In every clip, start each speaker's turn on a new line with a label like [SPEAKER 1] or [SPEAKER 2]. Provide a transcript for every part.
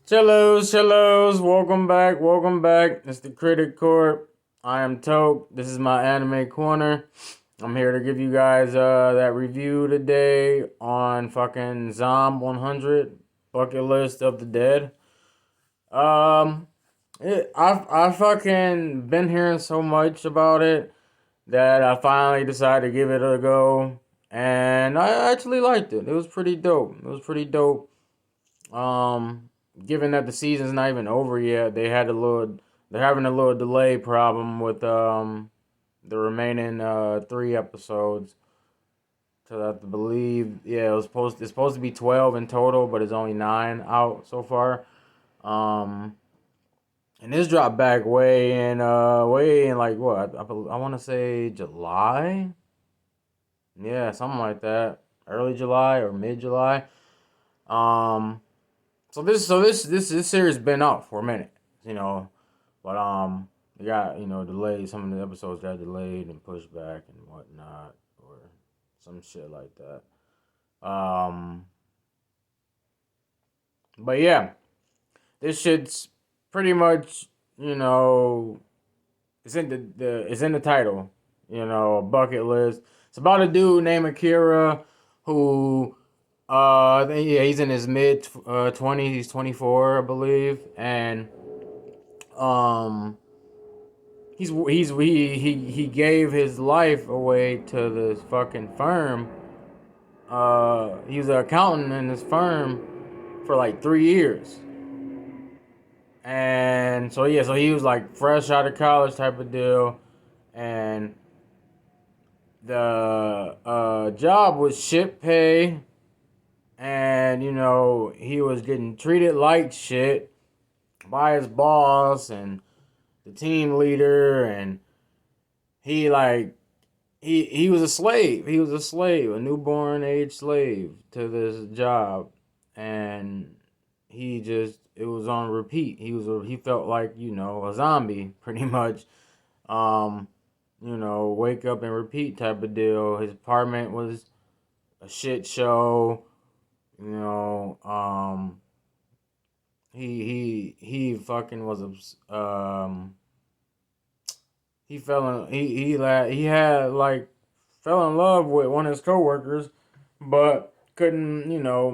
[SPEAKER 1] Cellos, welcome back. It's the Critic Corp. I am Toke. This is my anime corner. I'm here to give you guys that review today on fucking Zom 100 Bucket List of the Dead. Um, I fucking been hearing so much about it that I finally decided to give it a go, and I actually liked it. It was pretty dope. It was pretty dope. Um, Given that the season's not even over yet, they're having a little delay problem with the remaining 3 episodes. So I have to believe, yeah, it's supposed to be 12 in total, but it's only 9 out so far. Um, and this dropped back way in like what I want to say July, yeah, something like that, early July or mid July. Um, So this series been out for a minute, you know, but it got delayed. Some of the episodes got delayed and pushed back and whatnot, or some shit like that. But yeah, this shit's pretty much it's in it's in the title, bucket list. It's about a dude named Akira who I think yeah he's in his mid 20s. He's 24, I believe, and um he gave his life away to this fucking firm. He was an accountant in this firm for like 3 years, and so he was like fresh out of college type of deal, and the job was shit pay, and he was getting treated like shit by his boss and the team leader, and he like he was a slave. He was a slave, a newborn age slave to this job, and it was on repeat. He felt like a zombie pretty much. Um, wake up and repeat type of deal. His apartment was a shit show. You know, he fucking was he fell in he had like fell in love with one of his coworkers, but couldn't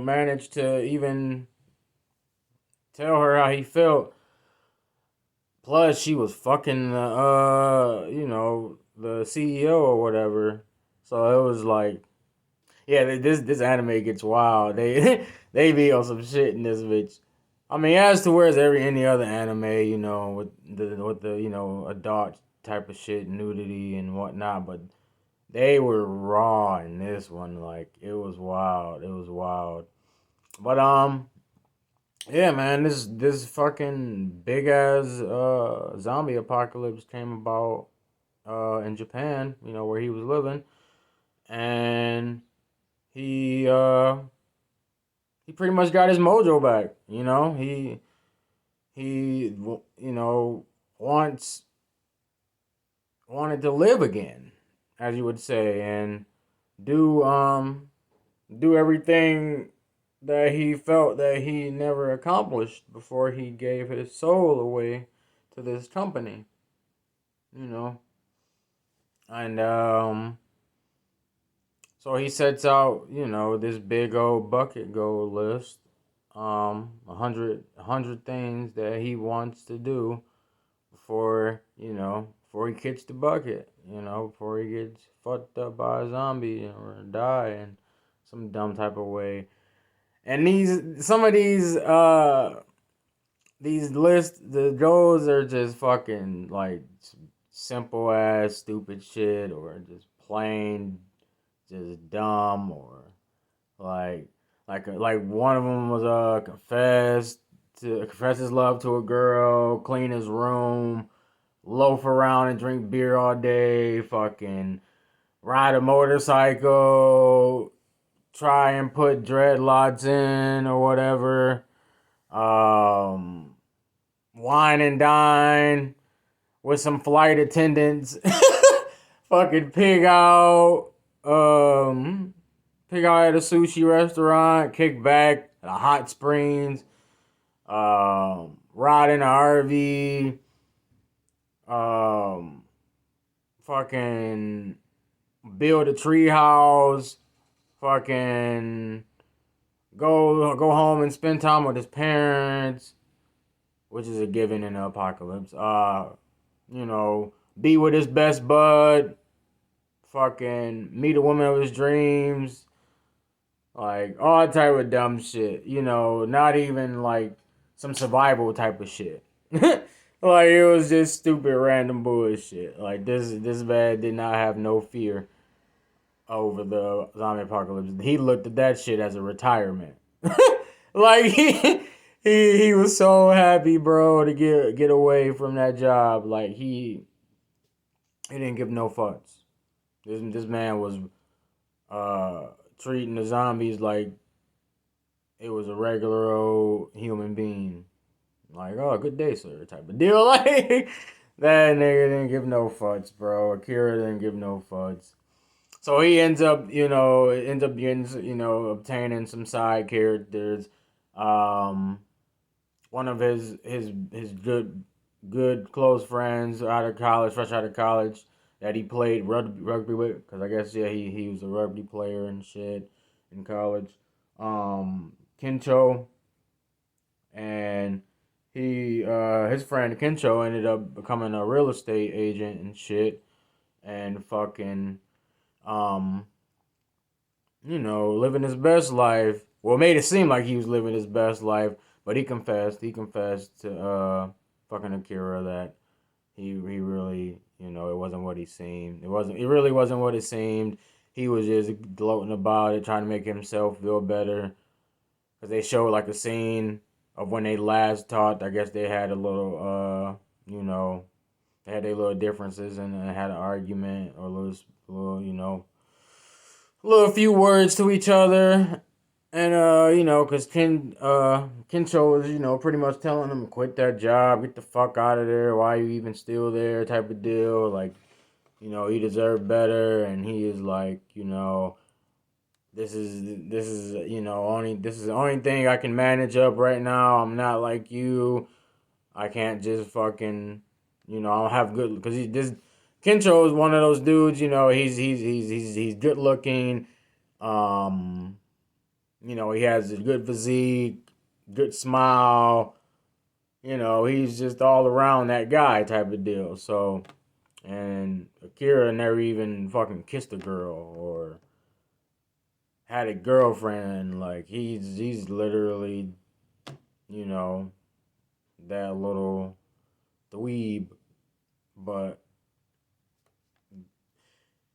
[SPEAKER 1] manage to even tell her how he felt. Plus, she was fucking the CEO or whatever. So it was like, yeah, this anime gets wild. They they be on some shit in this bitch. I mean, as to whereas any other anime, with the adult type of shit, nudity and whatnot, but they were raw in this one. Like it was wild. It was wild. But yeah, man, this fucking big ass zombie apocalypse came about in Japan. Where he was living, and he uh he pretty much got his mojo back. He wants wanted to live again, as you would say, and do do everything that he felt that he never accomplished before he gave his soul away to this company, you know. And so he sets out, this big old bucket goal list, a hundred things that he wants to do before he kicks the bucket, before he gets fucked up by a zombie or die in some dumb type of way. And some of these lists, the goals are just fucking like simple ass stupid shit, or just plain just dumb, or like like one of them was confess his love to a girl, clean his room, loaf around and drink beer all day, fucking ride a motorcycle, try and put dreadlocks in or whatever. Um, Wine and dine with some flight attendants. Fucking pig out at a sushi restaurant, kick back at a hot springs. ride in an RV, fucking build a tree house, fucking go home and spend time with his parents, which is a given in the apocalypse. You know, be with his best bud, fucking meet a woman of his dreams, like all type of dumb shit. You know, not even like some survival type of shit. Like it was just stupid random bullshit. Like this man did not have no fear over the zombie apocalypse. He looked at that shit as a retirement. Like he was so happy, bro, to get away from that job. Like he didn't give no fucks. This man was treating the zombies like it was a regular old human being. Like, oh, good day, sir, type of deal. Like that nigga didn't give no fucks, bro. Akira didn't give no fucks. So he ends up getting, obtaining some side characters. Um, One of his good close friends out of college, fresh out of college, that he played rugby with, because I guess he was a rugby player and shit in college. Kincho, and his friend Kincho ended up becoming a real estate agent and shit, and fucking um living his best life. Well, it made it seem like he was living his best life, but he confessed. He confessed to fucking Akira that he really, it wasn't what he seemed. It wasn't. It really wasn't what it seemed. He was just gloating about it, trying to make himself feel better. Cause they showed like a scene of when they last talked. I guess they had a little, they had their little differences and had an argument or a little, little few words to each other, and cause Kincho was pretty much telling him quit that job, get the fuck out of there. Why are you even still there? Type of deal. Like, he deserved better, and he is like, this is the only thing I can manage up right now. I'm not like you. I can't just fucking, I don't have good because this Kincho is one of those dudes. He's good looking. He has a good physique, good smile. He's just all around that guy type of deal. So, and Akira never even fucking kissed a girl or had a girlfriend. Like he's literally, you know, that little dweeb, but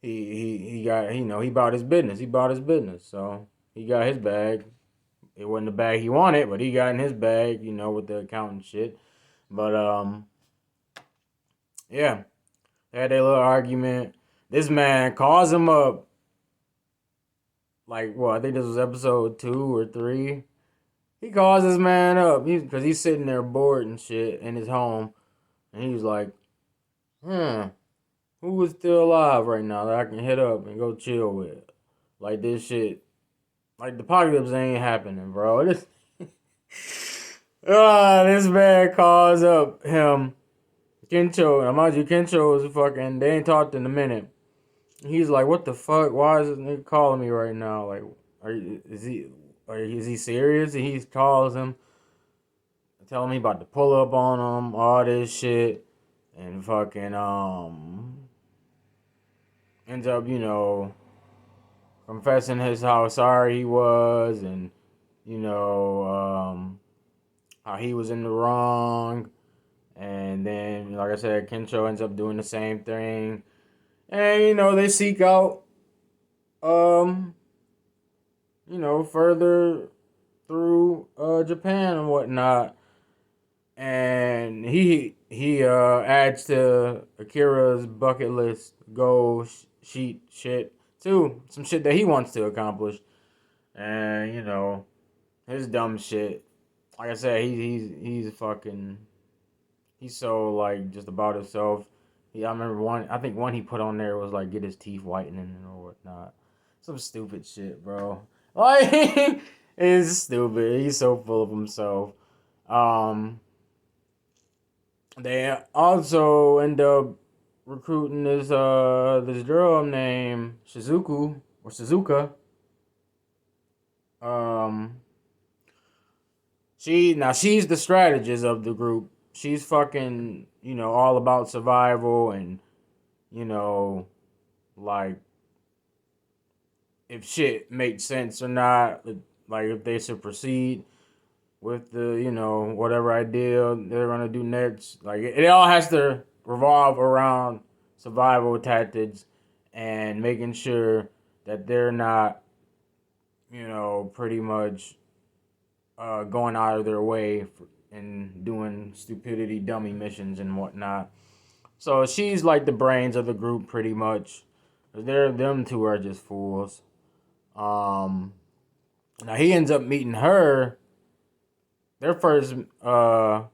[SPEAKER 1] he got he bought his business. He bought his business, so he got his bag. It wasn't the bag he wanted, but he got in his bag, with the accountant shit. But yeah, they had their little argument. This man calls him up. Like, well, I think this was episode 2 or 3. He calls this man up because he's sitting there bored and shit in his home, and he's like, who is still alive right now that I can hit up and go chill with? Like this shit, like the apocalypse ain't happening, bro. This man calls up him, Kincho. Now, mind you, Kincho is fucking. They ain't talked in a minute. He's like, what the fuck? Why is this nigga calling me right now? Like, is he serious? And he calls him, tell him he about to pull up on him, all this shit, and fucking ends up, confessing how sorry he was, and how he was in the wrong, and then like I said, Kincho ends up doing the same thing, and they seek out further through Japan and whatnot, and he adds to Akira's bucket list goal sheet shit too, some shit that he wants to accomplish, and his dumb shit. Like I said, he's fucking. He's so like just about himself. I remember one. I think one he put on there was like get his teeth whitening or whatnot. Some stupid shit, bro. Like it's stupid. He's so full of himself. They also end up recruiting this girl named Shizuku or Shizuka. Um, she's the strategist of the group. She's fucking all about survival and like if shit makes sense or not, like if they should proceed with the whatever idea they're gonna do next. Like it all has to revolve around survival tactics and making sure that they're not pretty much going out of their way and doing stupidity dummy missions and whatnot. So she's like the brains of the group pretty much. Them two are just fools. Um, Now he ends up meeting her. Their first, little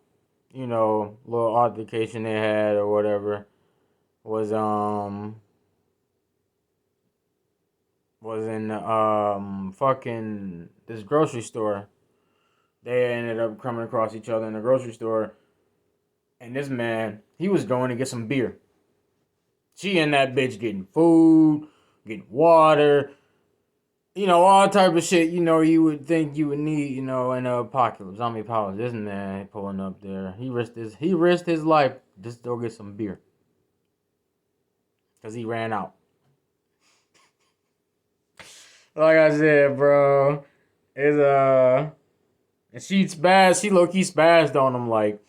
[SPEAKER 1] altercation they had or whatever was in fucking this grocery store. They ended up coming across each other in the grocery store, and this man he was going to get some beer. She and that bitch getting food, getting water, all type of shit, you would think you would need, in a apocalypse. Zombie apocalypse. This man pulling up there. He risked his life just to go get some beer. Cause he ran out. Like I said, bro. It's and she low key spazzed on him like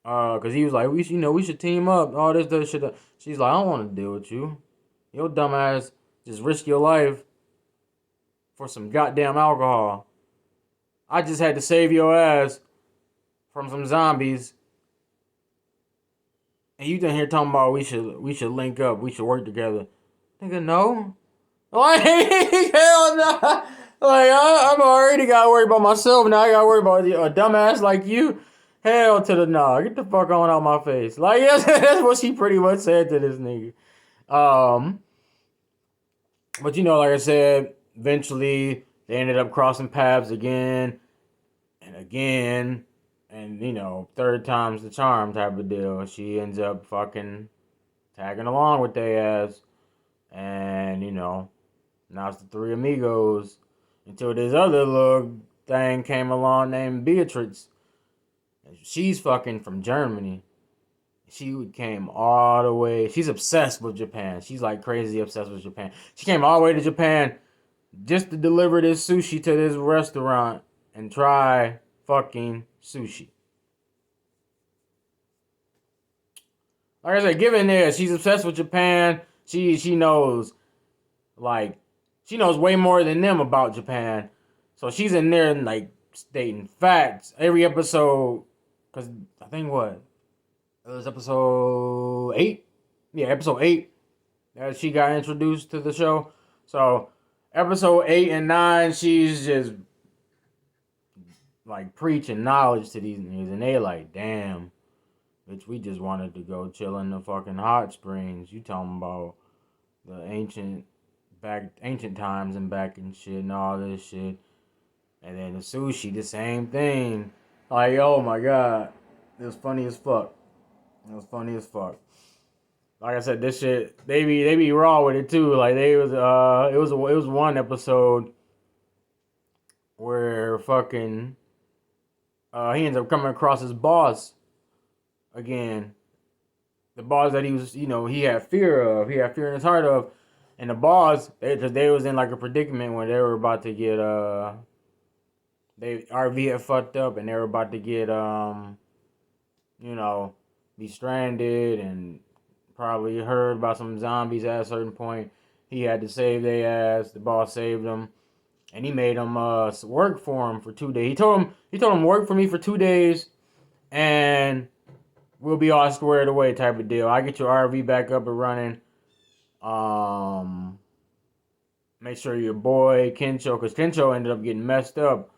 [SPEAKER 1] cause he was like, we should team up, all this shit. She's like, I don't wanna deal with you. Your dumb ass just risk your life for some goddamn alcohol. I just had to save your ass from some zombies. And you done here talking about we should link up, we should work together. Nigga, no. Like, hell no. Like, I'm already got to worry about myself. Now I got to worry about a dumbass like you. Hell to the no. Get the fuck on out my face. Like, yes, that's what she pretty much said to this nigga. But like I said, eventually they ended up crossing paths again and again. And, third time's the charm type of deal. She ends up fucking tagging along with their ass. And, now it's the three amigos. Until this other little thing came along named Beatrice. She's fucking from Germany. She came all the way. She's obsessed with Japan. She's like crazy obsessed with Japan. She came all the way to Japan just to deliver this sushi to this restaurant and try fucking sushi. Like I said, given this, she's obsessed with Japan. She knows, like, she knows way more than them about Japan. So she's in there and like stating facts every episode. Cause I think what? It was episode 8? Yeah, episode 8. That she got introduced to the show. So episode 8 and 9, she's just like preaching knowledge to these niggas. And they like, damn, bitch, we just wanted to go chill in the fucking hot springs. You talking about the ancient times and back and shit and all this shit. And then the sushi, the same thing. Like, oh my god. It was funny as fuck. Like I said, this shit, they be raw with it too. Like it was one episode where fucking he ends up coming across his boss again. The boss that he was, he had fear of. He had fear in his heart of. And the boss, they was in like a predicament when they were about to get they RV had fucked up and they were about to get be stranded and probably heard about some zombies at a certain point. He had to save their ass. The boss saved them, and he made them work for him for 2 days. He told him work for me for 2 days, and we'll be all squared away type of deal. I get your RV back up and running. Make sure your boy Kensho, because Kensho ended up getting messed up.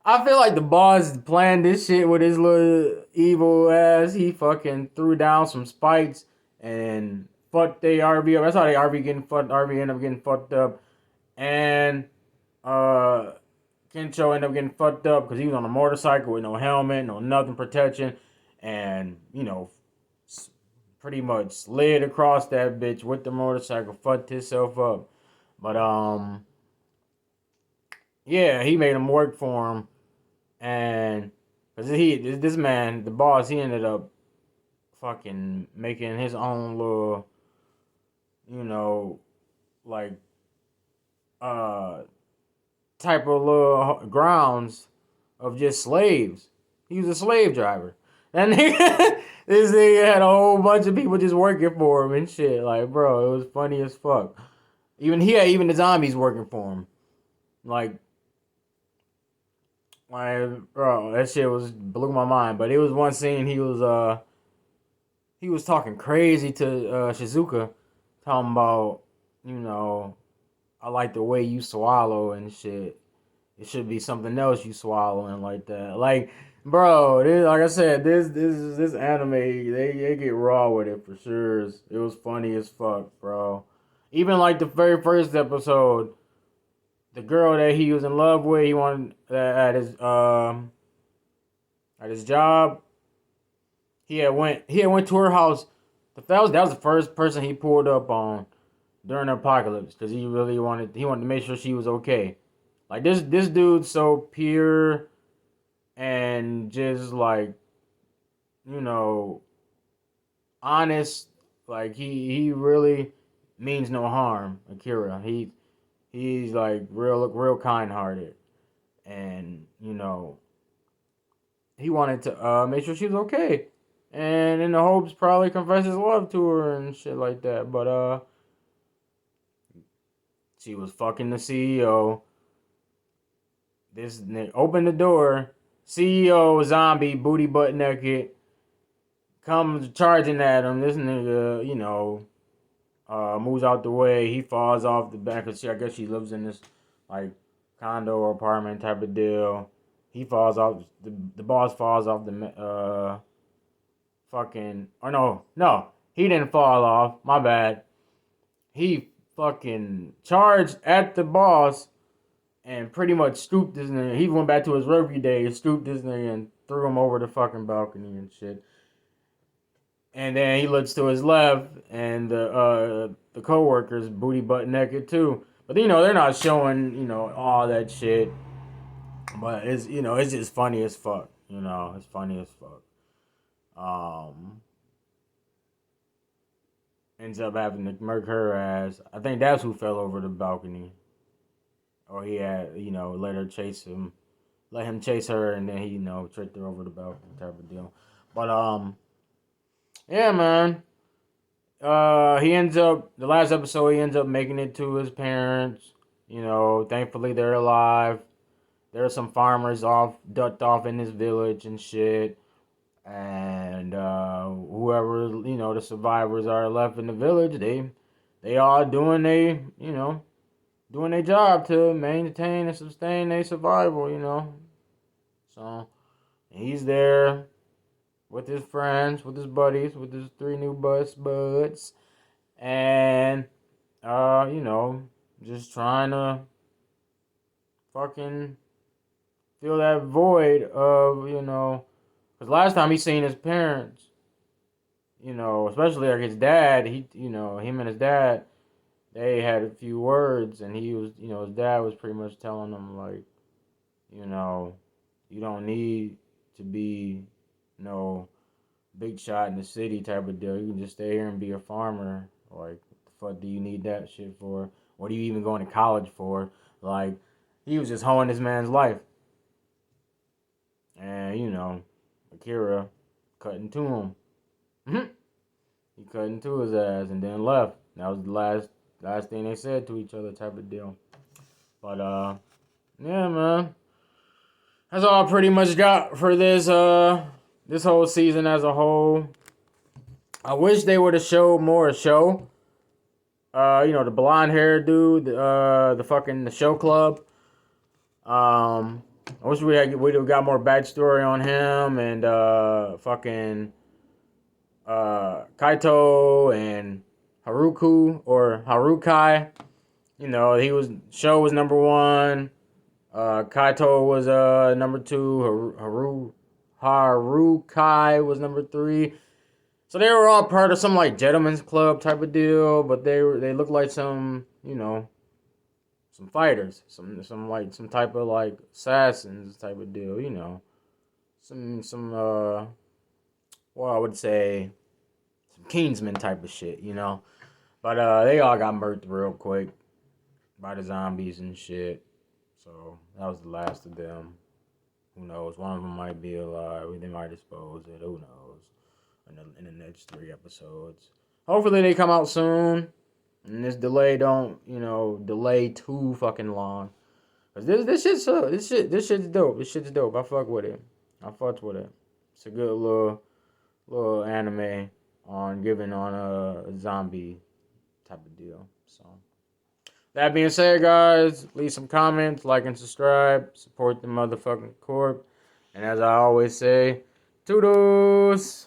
[SPEAKER 1] I feel like the boss planned this shit with his little evil ass. He fucking threw down some spikes and fucked the RV up. That's how the RV ended up getting fucked up. And Kencho ended up getting fucked up because he was on a motorcycle with no helmet, no nothing protection, and pretty much slid across that bitch with the motorcycle, fucked himself up. But yeah, he made him work for him, and cause this man, the boss, he ended up fucking making his own little, you know, like uh type of little grounds of just slaves. He was a slave driver. And this nigga had a whole bunch of people just working for him and shit. Like, bro, it was funny as fuck. Even the zombies working for him. Like, bro, that shit blew my mind. But it was one scene he was talking crazy to Shizuka, talking about, you know, I like the way you swallow and shit. It should be something else you swallowing like that. Like, bro, like I said, this anime, they get raw with it for sure. It was funny as fuck, bro. Even like the very first episode, the girl that he was in love with, he wanted at his job. He had went to her house. That was the first person he pulled up on during the apocalypse because he wanted to make sure she was okay. Like this dude's so pure and just like, you know, honest. Like he really means no harm, Akira. He's like real kind hearted, and he wanted to make sure she was okay, and in the hopes probably confess his love to her and shit like that. But she was fucking the CEO. This nigga opened the door. CEO zombie booty butt naked comes charging at him. This nigga, moves out the way. He falls off the back of I guess she lives in this like condo or apartment type of deal. He falls off. The boss falls off the fucking. Or no, he didn't fall off. My bad. He fucking charged at the boss and pretty much scooped this nigga. He went back to his rugby days, scooped this nigga and threw him over the fucking balcony and shit. And then he looks to his left, and the coworkers booty butt naked too. But they're not showing all that shit. But it's just funny as fuck. It's funny as fuck. Um, Ends up having to murk her ass. I think that's who fell over the balcony, or he had let him chase her, and then he tricked her over the balcony type of deal. But yeah, man. He ends up the last episode. He ends up making it to his parents. Thankfully they're alive. There are some farmers ducked off in this village and shit, and whoever the survivors are left in the village, they all doing their job to maintain and sustain their survival. So he's there with his friends, with his buddies, with his three new buds, and just trying to fucking fill that void of because last time he seen his parents, especially like his dad, him and his dad, they had a few words, and he was, his dad was pretty much telling him like, you don't need to be no big shot in the city type of deal. You can just stay here and be a farmer. Like, the fuck do you need that shit for? What are you even going to college for? Like, he was just hoeing this man's life. And, Akira cut into him. He cut into his ass and then left. That was the last thing they said to each other type of deal. But, yeah, man. That's all I pretty much got for this whole season as a whole. I wish they would have showed more show. The blonde hair dude, the show club. I wish we'd have got more backstory on him and fucking Kaito and Haruku or Harukai. Show was number one. Kaito was number 2. Harukai was number 3. So they were all part of some like gentleman's club type of deal, but they looked like some, some fighters, some type of like assassins type of deal, some well, I would say some Kingsman type of shit, But they all got murked real quick by the zombies and shit. So that was the last of them. Who knows? One of them might be alive. They might dispose it. Who knows? In the next 3 episodes. Hopefully they come out soon. And this delay don't, delay too fucking long. Cause this shit's dope. This shit's dope. I fuck with it. I fucked with it. It's a good little anime on giving on a zombie type of deal. So that being said, guys, leave some comments, like and subscribe, support the motherfucking corp, and as I always say, toodles.